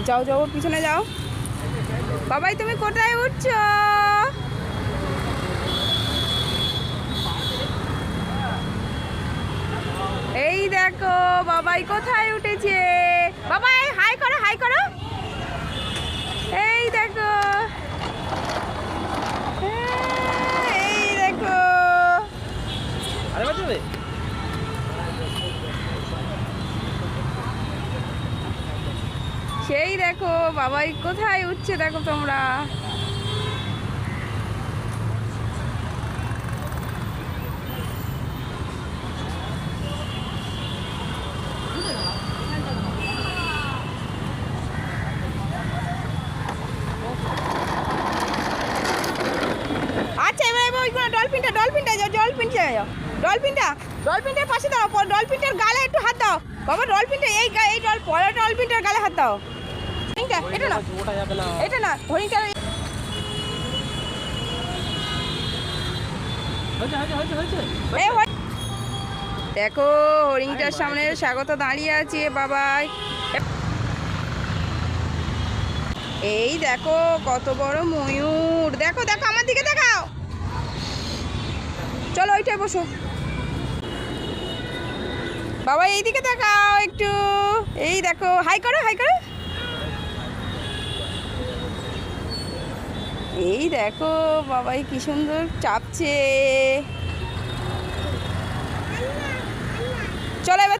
যাও যাও, ওর পিছনে যাও। বাবাই তুমি কোথায় উঠছো? এই দেখো বাবাই কোথায় উঠেছে। বাবাই হাই করো, হাই করো। এই দেখো, এই দেখো। আরে বাজবে। সেই দেখো বাবাই কোথায় উঠছে, দেখো তোমরা। আচ্ছা, এবার ওইগুলো ডলফিনটা যাও, ডলফিনটার পাশে দাও। ডলফিনটার গালে একটু হাত দাও বাবা। ডলফিনটা এই ডলফিনটার গালে হাত দাও। এটা না, এটা না, হরিণটা। দেখো হরিণটার সামনে স্বাগত দাঁড়িয়ে আছে বাবাই। এই দেখো কত বড় ময়ূর। দেখো দেখো, আমার দিকে দেখাও। চলো ওইটাই বসো বাবা, এইদিকে দেখাও একটু। এই দেখো, হাই করো, হাই করো। এই দেখো বাবাই কি সুন্দর চাপছে। চলো এবার